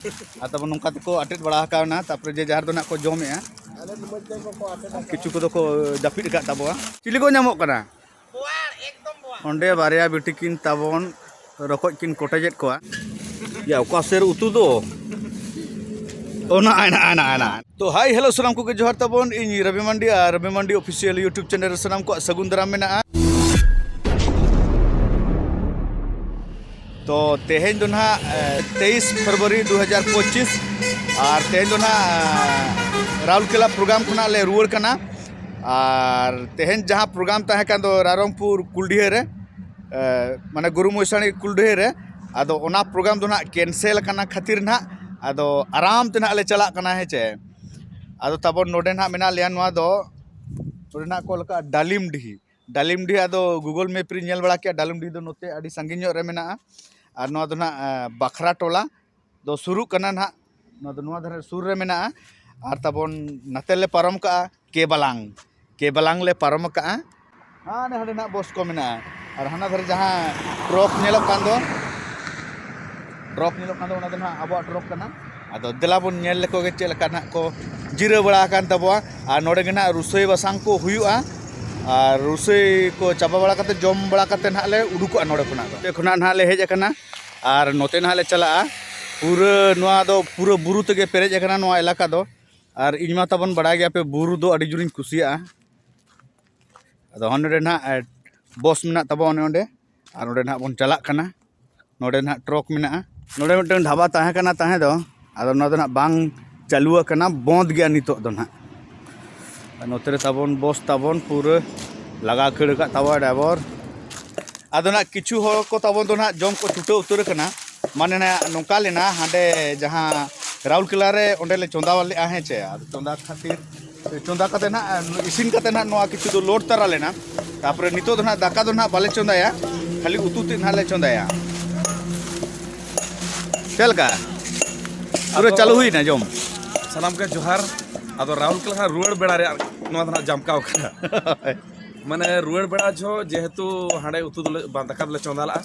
तब नौका को अटेद बड़ा काना तापर जे जार दो ना को जमे किचु को को जापिद का तबवा चिली को नामो कना ओंडे बारिया बिटी किन तबन रखोज किन कोटेजेट को या ओका सेर उतु दो ओना आना आना तो हाय हेलो सलाम को जोहर तबन इन रवि मंडी ऑफिशियल यूट्यूब चैनल सलाम को सगुन दाराम मेना तो तेहेन दो ना 23 फरवरी 2025 और तेहेन दो ना राउरकेला प्रोग्राम खुना ले रुआर कना और तेहेन जहाँ प्रोग्राम तहे कान दो रारंगपुर कुलडिहे रे माने गुरु मोसानी कुलडिहे रे आदो ओना प्रोग्राम दो ना कैंसिल कना खातिर ना आदो आराम ते ना ले चला कना है चे आदो तब नोडे ना मेना लिया नोआ दो नोडे ना को लका डालिमडी आदो गूगल मैप रे नेल बड़ा के डालिमडी दो नोते आडी संगिन रे मेना और नोआ दो ना बखरा टोला दो शुरू कना ना नोआ दो नोआ धरे सुर रे मेना और तबन नतेले पारम का केबलांग ले पारम का हाँ ने हडे ना बस को मेना और हाना धरे जहाँ ट्रक नेलो कान दो ओना दो ना आबो ट्रक कना आदो देला बन नेल लेको गे चेल काना को जिरा बड़ा कान तबवा और नोडे गे ना रुसोई बसांग को हुयुआ और रुसोई को चाबा बड़ा काते जम बड़ा काते ना ले उडुको नोडे खुना ते खुना ना ले हेज कना और नोते ना ले चला पूरा नोआ दो पूरा बुरु तेगे पेरेज कना नोआ इलाका दो और इनमा तबन बड़ा गया पे बुरु दो अड़ी जुरिन कुसिया अदो हनडे ना बस मेना तबो ओंडे और ओंडे ना बन चला कना नोडे ना ट्रक मेना नोडे मिटन ढाबा ताहे कना ताहे दो आदो नोदो ना बांग चालुआ कना बंद गया नितो दो ना नोते तबन बस तबन पूरा लगा खड़ का तबा ड्राइवर आदो ना किछु हर को तबन दो ना जम को छुटे उतर कना माने ना नोका लेना हांडे जहां राउरकेला रे ओंडे ले चोंदा वाले आहे चे चोंदा खातिर चोंदा कते ना इसिन कते ना नोआ किछु दो लोड तरा लेना तापरे नितो दो ना दाका दो ना बाले चोंदाया खाली उतु ते ना ले चोंदाया चल का पूरा चालू हुई ना जम सलाम के जोहार आदो राउरकेला रुआड़ बेड़ा रे नोआ दना जमकाव कना माने रुआड़ बेड़ा जो जेहेतु हांडे उतु दो दाका दो ले चोंदाला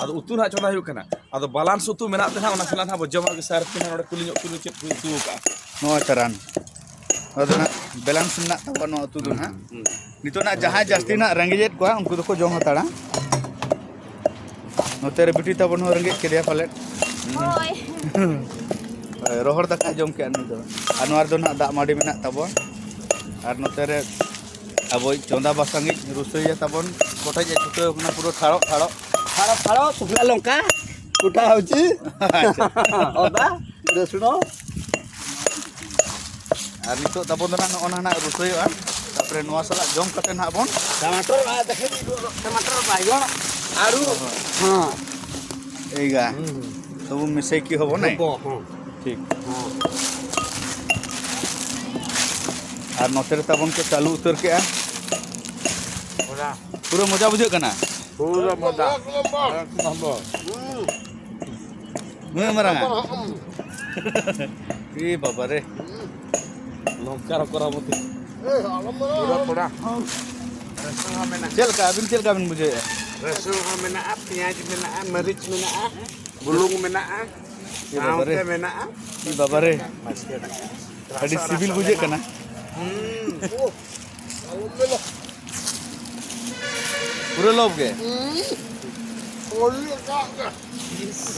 आदो उतु ना चोंदा हुई कना आदो बालांस उतु मेना ते ना ओना सला ना जमा के सार के नोडे कुली कुली चेत उतु का नोआ चरान आदो ना बैलेंस ना तब नो उतु दो ना नितो ना जहां जास्ती ना रंगेजेत को उनको दो को जम हताड़ा नोते रे बिटी तबन हो रंगे केदिया पाले रोहर दाका जम के अनि दो अनवार दो ना दा माडी मेना तबन और नोते रे अब चोंदा बासांगी रुसोइया तबन कोटा जे छुटे ना पूरा ठाड़ो सुखला लंका कुटा होची ओदा रसुण और नितो तबन ना ओना ना रुसोइया तापरे नोआ सला जम कते ना बन टमाटर आ देखे टमाटर बाइगण आलू हां एगा सब मिसे की होबो नै ठीक और नोते तबन के चालू उतर के पूरा मजा बुझे कना पूरा मजा नुए मरा ए बाबा रे लंका करा मते पूरा चल का बिन मुझे रसुण मेना प्याज मेना मरीच मेना बुलुंग मेना गांवते मेना ई बाबा रे अड़ी सिविल बुझे कना पूरा लोग गे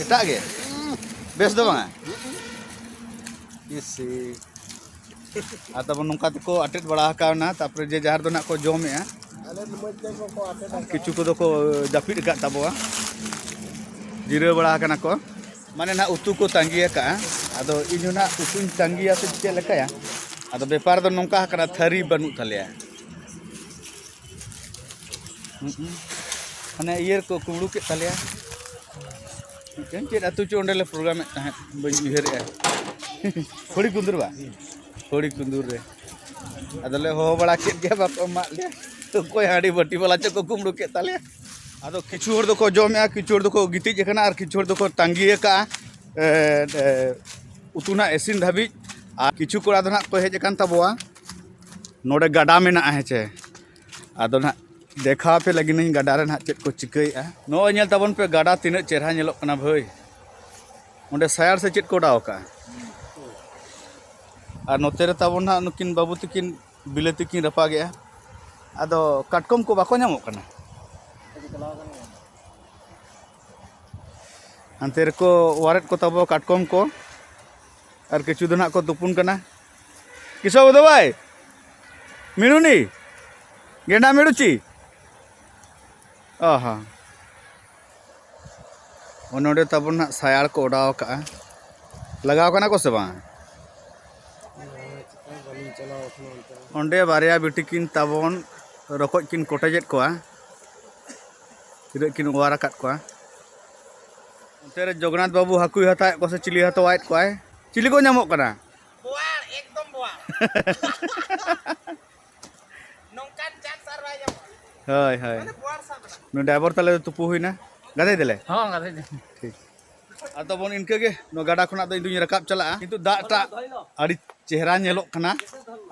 एटा गे बेस दो बांगा इसी तब नौका को अटेद बड़ा काना तापर जे जार दो ना को जमे किचु को जापिद का तबवा जिरा बड़ा कना को माने ना उतु को तांगिया का आदो इनु ना उतुन तांगिया से चे लेकाया आदो व्यापार दो नौका कना थरी बनु थलेया माने ईयर को कुबड़ू के तलेया चेद अतु चो ओंडे ले प्रोग्राम तहे बन उहर खोड़ी कुंदुर बा खोड़ी कुंदुर रे आदले हो बड़ा के गया बाप मा ले तो कोई हाड़ी बटी वाला चे को कुमड़ू के तलेया आदो किछु हर दो को जमे किछु हर दो को गिति जकना और किछु हर दो को तांगिया का उतुना एसिन धाबी आ किछु कोड़ा दो ना को हेज कान तबवा नोडे गाडा मेना आहे चे आदो ना देखा पे लगी नहीं गाडा रे ना चेत को चिकई नो नेल तबन पे गाडा तीन चेहरा नेलो कना भाई onde sayar se chit ko daw ka ar note re tabon na nukin babu tikin bilati kin rapa ge ado katkom ko bako nyamok kana anter ko waret ko tabo katkom ko ar kichu dona ko tupun kana kiso bodo bhai minuni genda meduchi aha onode tabon na sayar ko odaw ka lagaw kana ko se bang onde barya bitikin tabon rokoj kin kotajet koa tidak kin wara kat koa onte Jognath babu haku hata ko se chili hato wait koai chili ko nyamok kana Buar, ekdom buar. Nongkan chat sarwaya. hai hai Buar sama. no driver tale tupu huina gadai dele हाँ गाते ठीक atau bon inke ge no gada khona do indunya rakap chala kintu dak ta adi chehra nyelok kana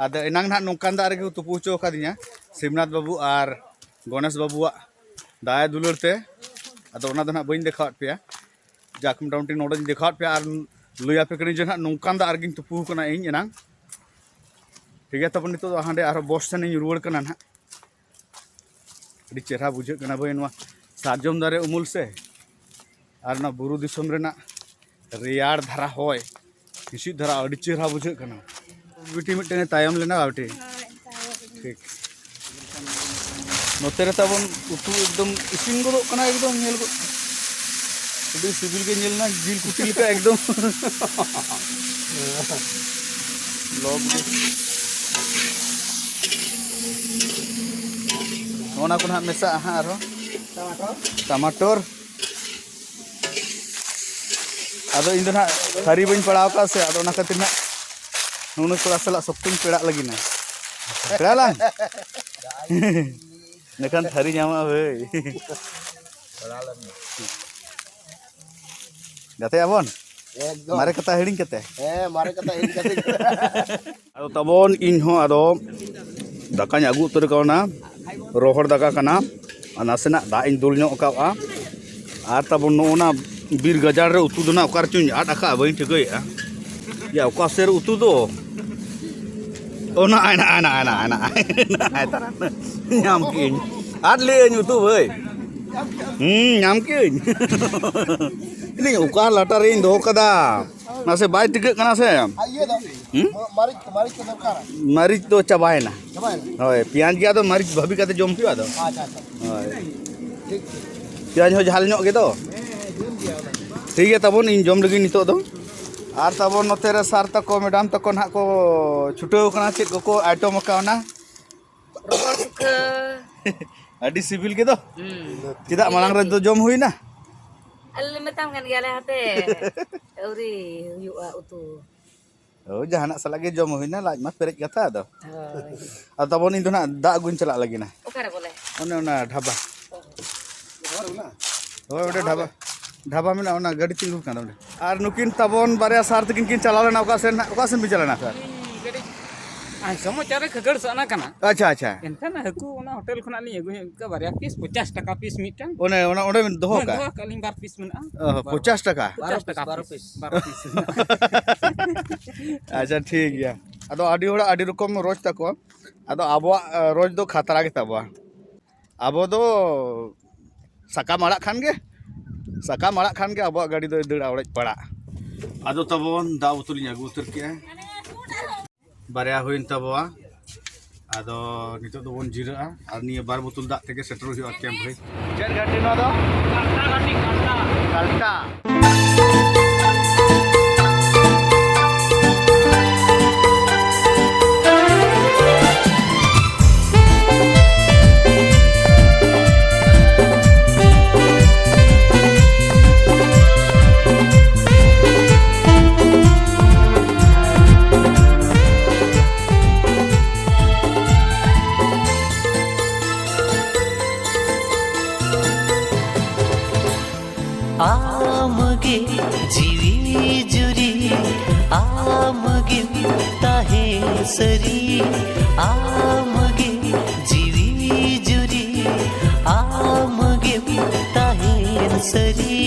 ada enang na nongkan da rege tupu cho kadinya Simnath babu ar Ganesh babu daya dulur te ado ona do na bain dekhawat pe jakum motamoti node dekhawat pe ar luya pe kani jena nongkan da argin tupu kana ing enang ठीक है तब नितो हांडे आरो बस सन रुवाड़ कना ना adi chehra bujhe kana boy nwa sarjom dare umul se ar na buru disom rena reyar dhara hoy kisi dhara adi chehra bujhe kana biti mittene tayam lena bauti ठीक note re tabon utu ekdom isin godok kana ekdom nyel go adi sibil ge nyel na jil kutil ka ekdom log ona ko na mesa ha aro टमाटर ado indo na thari bain padaw ka se ado na katina nunu kora sala soktin peda lagi na peda lang nekan thari nyama bhai gate abon mare kata heding kate Mari kata ini kata. ado tabon inho ado dakanya agu utur kauna rohor daka kana anasena da in dul nyok ka ar tabon no na bir gajar re utu do na okar chuny ad aka bain thegoi ya oka ser utu do ona ana nyam kin ad le utu bhai nyam kin ini oka latar in do kada nase bai tigek kana se Ayo dong. Mari ke dokar. maric do chabai na Coba. hoy pianj gya do maric bhabi kate jom piwa do Acha. hoy pianj ho jhal nyok ge do ठीक है तबन इन जम लगी नितो दो are तबन नोते रे सार तको madam तको ना को छुटो कना चेत को आइटम कावना रोबोट सुका अडी सिविल के दो चिदा मालांग रे दो जम हुइना अल्ले metam kan gale hate euri huyua utu ओ जहाना सला के जम हुइना लाज मा पेरेज कथा दो hoi आ तबन इन दो ना दा गुन चला लगी ना okare boleh ओने ओना ढाबा ओए ओडे ढाबा ढाबा में ना गाड़ी तिंगु कान ओडे आर नुकिन तबन बारे सार तकिन किन चला लेना ओका सेन भी चलाना sir Ay, sama cara kegar sana kana. अच्छा अच्छा Kan aku na hotel khona ni agu ka barya piece 50 taka piece mitang. ओने ओना ओडे दोहो का Dua kali 4 piece mena. 50 टका 50 taka 12 piece. 12 piece. अच्छा ठीक है अदो आडी होड़ा आडी रकम रोज तको अदो आबो रोज दो खतरा के तबो आबो दो सका माड़ा खान के आबो गाड़ी दो दड़ आवड़े पड़ा अदो तबोन दा उतुलिन आगु उतर के बारया होइन तबो अदो नितो दो बोन जिरा आर निया बार बोतल दा तेके सेटर हुआ कैंप भाई चेर घाटी नो दो कालटा आमगे जीवी जुरी आमगे ताहे सरी आमगे जीवी जुरी आमगे ताहे सरी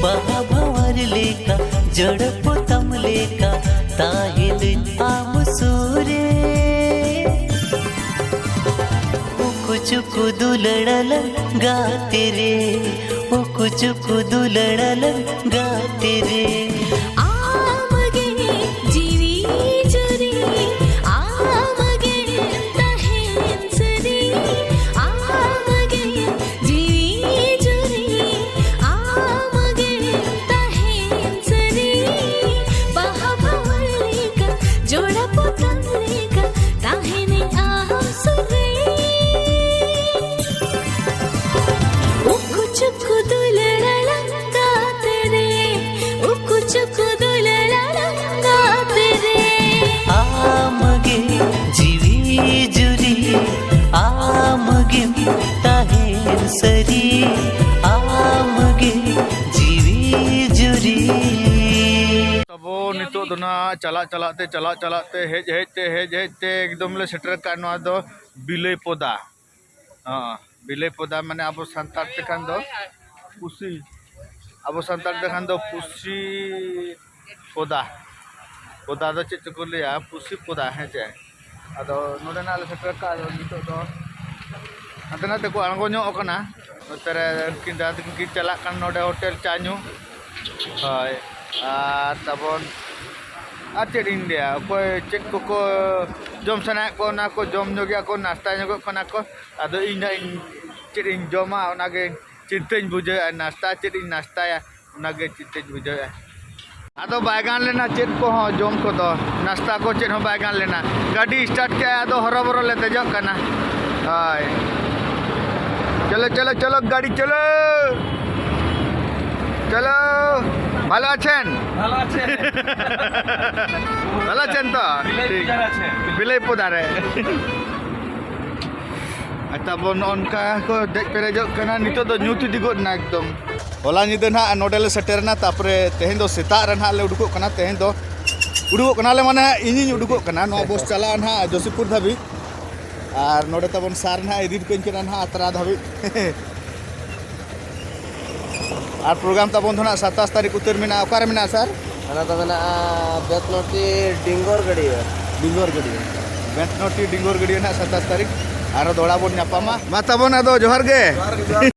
बाबा भवर लेका जड़पोतम लेका ताहिल आम सूरे उकुचुकु दुलड़ल गाते रे उकुचुकु दुलड़ल गाते रे आमगे जीवी जुरी आमगे तहेंसरी आमगे जीवी जुरी आमगे तहेंसरी बाहबवलिका जोड़ा पोतंलिका ताहेने आसुरे उकुचुकु दुलड़ल गाते रे उकुचुकु दुलड़ल गाते रे आमगे जीवी जुरी आमगे ताहेर सरी आमगे जीवी जुरी तबो नितो दो ना चला हेज ते एकदम ले सेटर का नोआ दो बिलय पोदा बिलय पोदा माने अब संतार ते खान दो पुसी अब संतार ते खान दो पुसी पोदा पोदा दो चेत को लिया पुसी पोदा है जे अदो नोडे ना ले सेटर का नितो दो हतना ते को आंगो ᱧᱚᱜ कना नोतरे किंदा की चला कान नोडे होटल चान्यू हाय आर तबन आचेर इंडिया कोई चेक को जम सना को ना को जम ᱧᱚᱜ को नाश्ता ᱧᱚᱜ कना को आदो इना चेर इन जमा ओनागे चिंतेñ बुझे नाश्ता चेर इन नाश्ताया ओनागे चिंतेñ बुझे आदो बायगान लेना चेर को हो जम को दो नाश्ता को चेर हो बायगान लेना गाड़ी स्टार्ट के आदो हरबरो ले तेजक कना हाय चलो चलो चलो गाड़ी चलो चलो ভালো আছেন ভালো আছে ভালো আছেন তো ঠিক আছে বিলাই পোদারে ᱛᱟᱵᱚᱱ ᱚᱱᱠᱟ ᱠᱚ ᱫᱮᱡ ᱯᱮᱨᱮᱡᱚᱜ ᱠᱟᱱᱟ ᱱᱤᱛᱚᱜ ᱫᱚ ᱧᱩᱛ ᱤᱫᱤ ᱜᱚᱫ ᱮᱱᱟ ᱮᱠᱫᱚᱢ ᱦᱚᱞᱟ ᱧᱤᱫᱟᱹ ᱱᱟᱦᱟᱜ ᱱᱚᱰᱮ ᱞᱮ ᱥᱮᱴᱮᱨᱱᱟ ᱛᱟᱯᱚᱨᱮ ᱛᱮᱦᱮᱧ ᱫᱚ ᱥᱮᱛᱟᱜ ᱨᱮ ᱱᱟᱦᱟᱜ ᱞᱮ ᱩᱰᱩᱠᱚᱜ ᱠᱟᱱᱟ ᱛᱮᱦᱮᱧ ᱫᱚ ᱩᱰᱩᱠᱚᱜ ᱠᱟᱱᱟᱞᱮ ᱢᱟᱱᱮ ᱤᱧᱤᱧ ᱩᱰᱩᱠᱚᱜ ᱠᱟᱱᱟ ᱱᱚᱣᱟ ᱵᱚᱥ ᱪᱟᱞᱟᱜᱼᱟ ᱱᱟᱦᱟᱜ ᱡᱚᱥᱤᱯᱩᱨ ᱫᱷᱟᱹᱵᱤᱡ ᱟᱨ ᱱᱚᱰᱮ ᱛᱟᱵᱚᱱ ᱥᱟᱨ ᱱᱟᱦᱟᱜ ᱤᱫᱤ ᱠᱟᱹᱧ ᱠᱟᱱᱟ ᱱᱟᱦᱟᱜ ᱟᱛᱨᱟ ᱫᱷᱟᱹᱵᱤᱡ ᱟᱨ ᱯᱨᱳᱜᱨᱟᱢ ᱛᱟᱵᱚᱱ ᱫᱚ ᱱᱟᱦᱟᱜ 27 तारीख उतर मेना ᱚᱠᱟᱨᱮ ᱢᱮᱱᱟᱜᱼᱟ ᱥᱟᱨ ᱚᱱᱟ ᱫᱚ ᱢᱮᱱᱟᱜᱼᱟ ᱵᱮᱛᱱᱚᱴᱤ ᱰᱤᱝᱜᱚᱨ ᱜᱟᱹᱰᱤᱭᱟᱹ बेतनोटी डिंगोर गड़िया ना 27 तारीख आरो दौड़ा बोन नापामा मा तबन आदो जोहार गे